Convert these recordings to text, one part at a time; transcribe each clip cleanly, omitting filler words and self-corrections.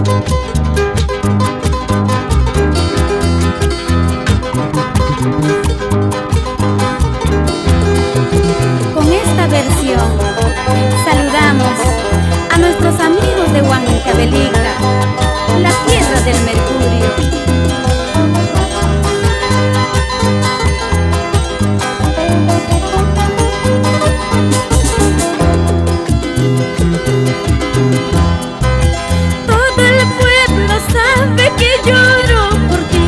Con esta versión saludamos a nuestros amigos de Huancavelica, la tierra del mercurio. Todo el pueblo sabe que lloro por ti,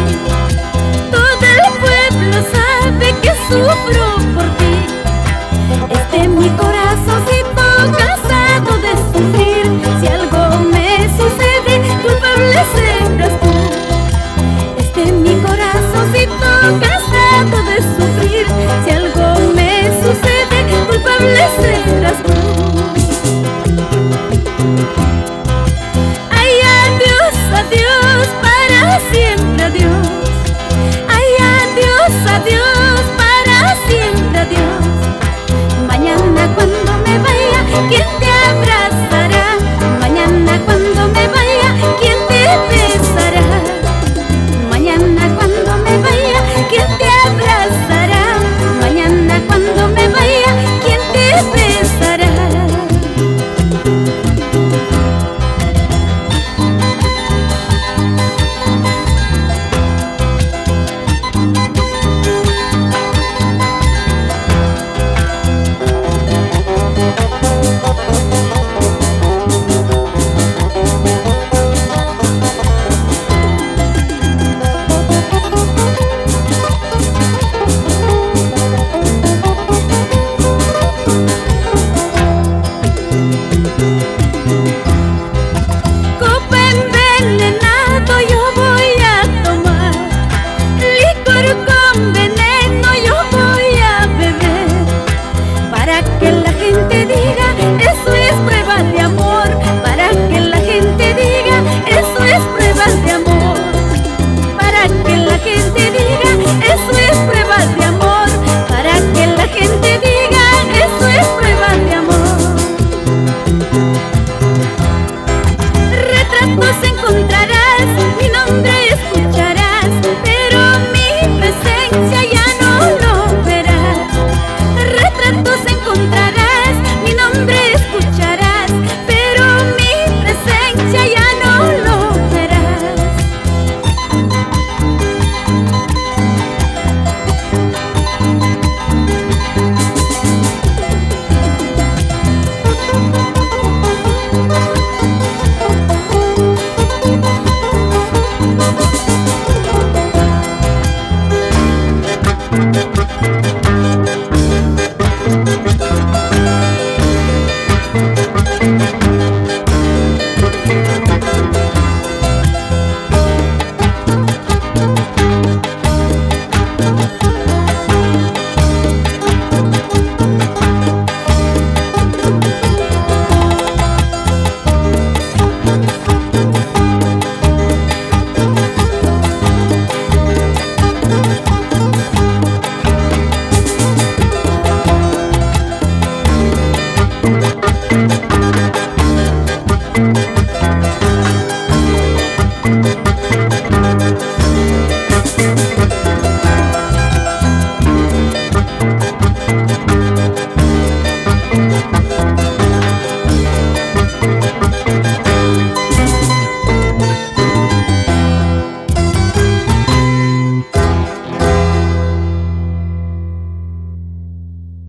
todo el pueblo sabe que sufro por ti. Mi corazoncito cansado de sufrir, si algo me sucede, culpable serás tú. Mi corazoncito cansado de sufrir, si algo me sucede, culpable serás tú. Ay, adiós, adiós, para siempre adiós. Ay, adiós, adiós, para siempre adiós. Mañana cuando me vaya, ¿quién te abrazará? Mañana cuando me vaya, ¿quién te besará? Mañana cuando me vaya, ¿quién te abrazará? Mañana cuando me vaya, ¿quién te besará?